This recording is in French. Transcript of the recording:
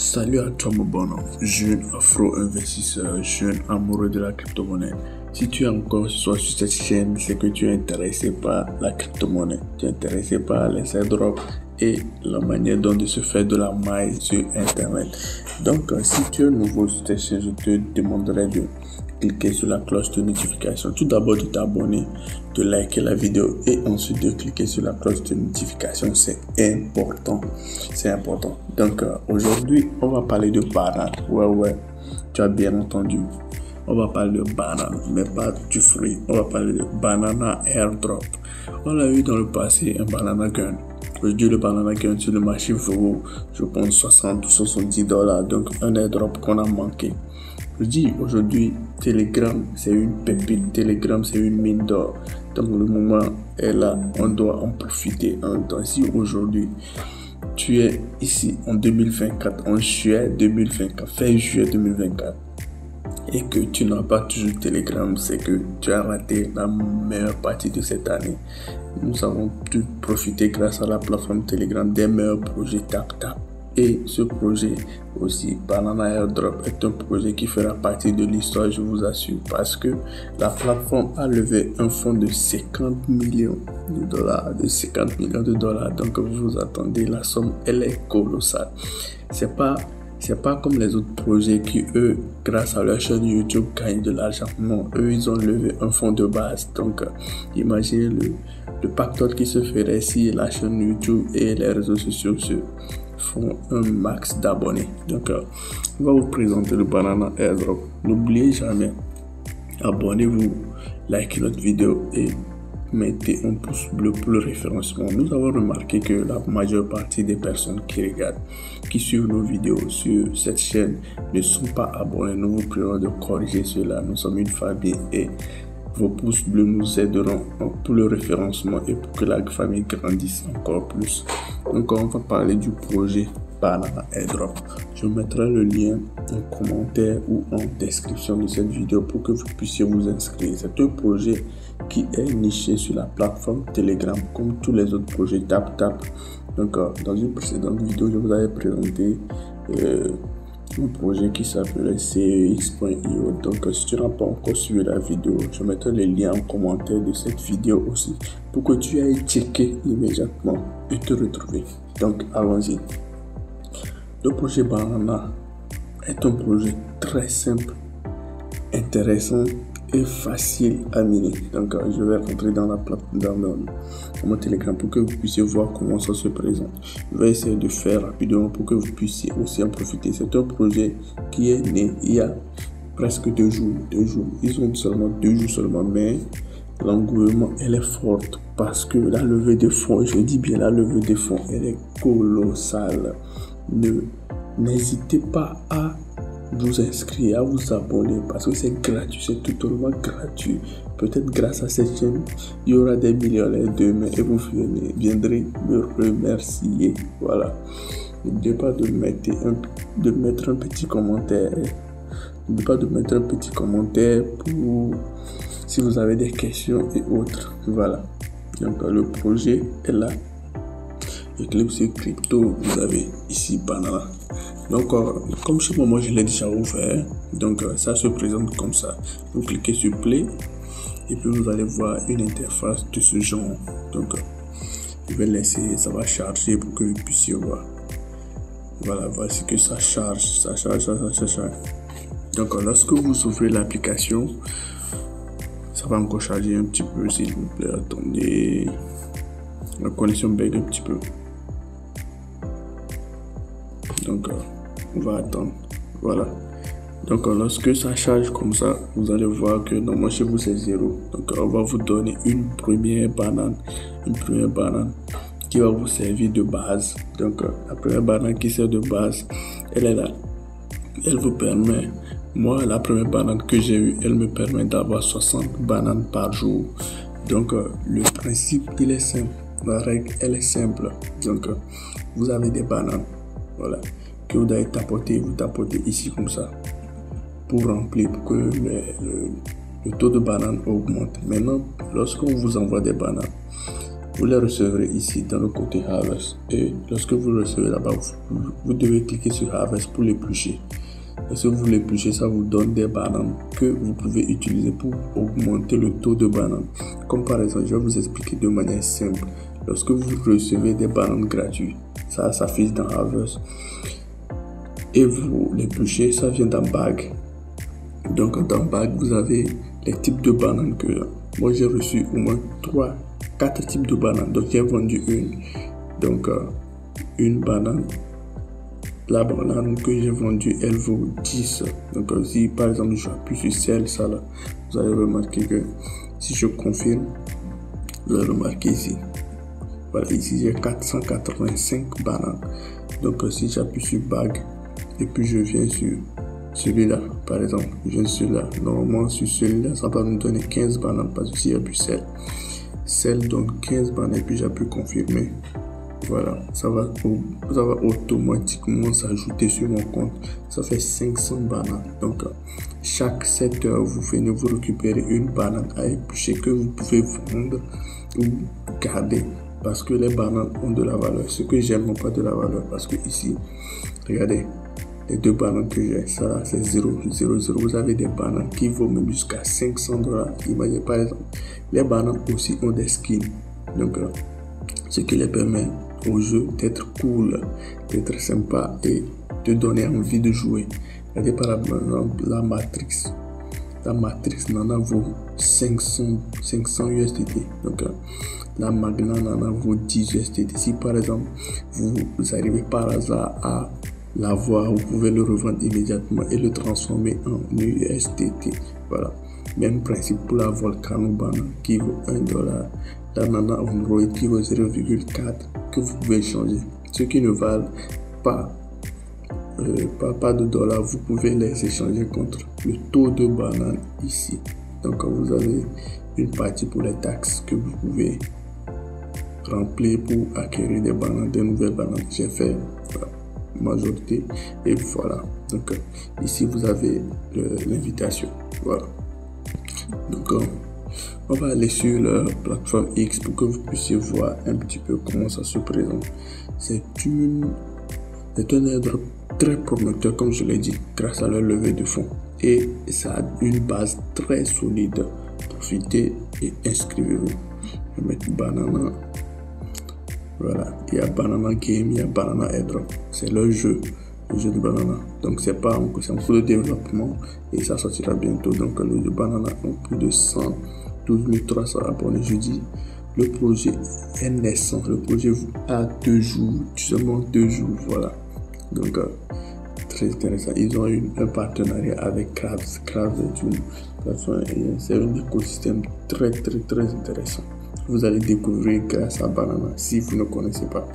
Salut à toi mon bonhomme, jeune afro-investisseur, jeune amoureux de la crypto-monnaie. Si tu es encore sur cette chaîne, c'est que tu es intéressé par la crypto-monnaie, tu es intéressé par les airdrops et la manière dont de se faire de la maille sur internet. Donc si tu es nouveau sur cette chaîne, je te demanderai de cliquer sur la cloche de notification. Tout d'abord de t'abonner, de liker la vidéo et ensuite de cliquer sur la cloche de notification. C'est important. C'est important. Donc aujourd'hui, on va parler de banane. Ouais, tu as bien entendu. On va parler de banane, mais pas du fruit. On va parler de banana airdrop. On l'a eu dans le passé, un banana gun. Aujourd'hui, le banana gun sur le marché vaut, je pense, 60 ou 70 $. Donc, un airdrop qu'on a manqué. Je dis aujourd'hui, Telegram, c'est une pépite. Telegram, c'est une mine d'or. Donc, le moment est là. On doit en profiter. Donc, si aujourd'hui, tu es ici en 2024, en juillet 2024, fin juillet 2024, et que tu n'as pas toujours Telegram, c'est que tu as raté la meilleure partie de cette année. Nous avons pu profiter grâce à la plateforme Telegram des meilleurs projets TapTap. Et ce projet aussi, Banana Airdrop, est un projet qui fera partie de l'histoire, je vous assure, parce que la plateforme a levé un fonds de 50 millions de dollars, Donc vous vous attendez, la somme, elle est colossale. C'est pas comme les autres projets qui, eux, grâce à leur chaîne YouTube, gagnent de l'argent. Non, eux, ils ont levé un fonds de base. Donc, imaginez le pactole qui se ferait si la chaîne YouTube et les réseaux sociaux se font un max d'abonnés. Donc, on va vous présenter le Banana Airdrop. N'oubliez jamais, abonnez-vous, likez notre vidéo et mettez un pouce bleu pour le référencement. Nous avons remarqué que la majeure partie des personnes qui regardent, qui suivent nos vidéos sur cette chaîne ne sont pas abonnés. Nous vous prions de corriger cela. Nous sommes une famille et vos pouces bleus nous aideront pour le référencement et pour que la famille grandisse encore plus. Donc on va parler du projet Banana Airdrop. Je mettrai le lien en commentaire ou en description de cette vidéo pour que vous puissiez vous inscrire. C'est un projet qui est niché sur la plateforme Telegram comme tous les autres projets TapTap. Donc dans une précédente vidéo, je vous avais présenté un projet qui s'appelait CEX.io. Donc si tu n'as pas encore suivi la vidéo, je mettrai le lien en commentaire de cette vidéo aussi pour que tu ailles checker immédiatement et te retrouver. Donc allons-y. Le projet Banana est un projet très simple, intéressant et facile à miner. Donc je vais rentrer dans mon Telegram pour que vous puissiez voir comment ça se présente. Je vais essayer de faire rapidement pour que vous puissiez aussi en profiter. C'est un projet qui est né il y a presque 2 jours. Ils ont seulement 2 jours seulement, mais l'engouement elle est forte parce que la levée de fonds, je dis bien la levée de fonds, elle est colossale. N'hésitez pas à vous inscrire, à vous abonner parce que c'est gratuit, c'est totalement gratuit. Peut-être grâce à cette chaîne, il y aura des millionnaires demain et vous viendrez me remercier. Voilà. N'oubliez pas de mettre un petit commentaire. N'oubliez pas de mettre un petit commentaire pour si vous avez des questions et autres. Voilà. Donc le projet est là. Eclipse Crypto, vous avez ici Banana. Donc comme chez moi je l'ai déjà ouvert, donc ça se présente comme ça. Vous cliquez sur Play et puis vous allez voir une interface de ce genre. Donc je vais laisser, ça va charger pour que vous puissiez voir. Voilà, voici que ça charge. Donc lorsque vous ouvrez l'application, ça va encore charger un petit peu, s'il vous plaît. Attendez, la connexion bug un petit peu. Donc on va attendre. Voilà. Donc lorsque ça charge comme ça, vous allez voir que normalement chez vous c'est 0. Donc on va vous donner une première banane qui va vous servir de base. Donc la première banane qui sert de base, elle est là. Elle vous permet, moi la première banane que j'ai eue, elle me permet d'avoir 60 bananes par jour. Donc le principe il est simple, la règle elle est simple. Donc vous avez des bananes, voilà, que vous allez tapoter, vous tapotez ici comme ça pour remplir, pour que le taux de banane augmente. Maintenant, lorsqu'on vous envoie des bananes, Vous les recevrez ici dans le côté Harvest. Et lorsque vous le recevez là-bas, vous devez cliquer sur Harvest pour l'éplucher. Lorsque vous l'épluchez, ça vous donne des bananes que vous pouvez utiliser pour augmenter le taux de bananes. Comme par exemple, je vais vous expliquer de manière simple. Lorsque vous recevez des bananes gratuites, ça s'affiche dans Harvest. Et vous l'épluchez, ça vient dans Bag. Donc dans Bag, vous avez les types de bananes que moi j'ai reçu au moins 4 types de bananes. Donc j'ai vendu une. Donc une banane. La banane que j'ai vendue, elle vaut 10. Donc si par exemple je appuie sur celle-là, là, vous allez remarquer que si je confirme, vous allez remarquer ici. Voilà, ici j'ai 485 bananes. Donc si j'appuie sur Bag et puis je viens sur celui-là, par exemple, je viens sur celui-là. Normalement sur celui-là, ça va me donner 15 bananes parce que si j'appuie celle donne 15 bananes et puis j'appuie confirmer. Voilà, ça va automatiquement s'ajouter sur mon compte. Ça fait 500 bananes. Donc, chaque 7 heures, vous récupérez une banane à éplucher que vous pouvez vendre ou garder. Parce que les bananes ont de la valeur. Ce que j'aime n'a pas de la valeur. Parce que ici, regardez, les 2 bananes que j'ai, ça là, c'est 0, 0, 0. Vous avez des bananes qui vont même jusqu'à 500 $. Imaginez par exemple, les bananes aussi ont des skins. Donc, ce qui les permet au jeu d'être cool, d'être sympa et de donner envie de jouer. Regardez par exemple la Matrix. La Matrix Nana vaut 500 USDT. Donc la Magna Nana vaut 10 USDT. Si par exemple vous arrivez par hasard à l'avoir, vous pouvez le revendre immédiatement et le transformer en USDT. Voilà. Même principe pour la Volcano Banana qui vaut 1 $. La Nana Android qui vaut 0,4 que vous pouvez changer. Ceux qui ne valent pas de dollars, vous pouvez les échanger contre le taux de banane ici. Donc vous avez une partie pour les taxes que vous pouvez remplir pour acquérir des bananes, de nouvelles bananes. J'ai fait majorité et voilà. Donc ici vous avez l'invitation. Voilà. Donc on va aller sur la plateforme X pour que vous puissiez voir un petit peu comment ça se présente. C'est un airdrop très prometteur, comme je l'ai dit, grâce à leur levée de fonds. Et ça a une base très solide. Profitez et inscrivez-vous. Je vais mettre Banana. Voilà, il y a Banana Game, il y a Banana Airdrop. C'est le jeu de Banana. Donc c'est en cours de développement et ça sortira bientôt. Donc le jeu Banana a plus de 112 300 abonnés. Je dis, le projet est naissant. Le projet a 2 jours, seulement 2 jours. Voilà. Donc très intéressant. Ils ont eu un partenariat avec Crabs. Crabs est une plateforme et c'est un écosystème très intéressant. Vous allez découvrir grâce à Banana si vous ne connaissez pas.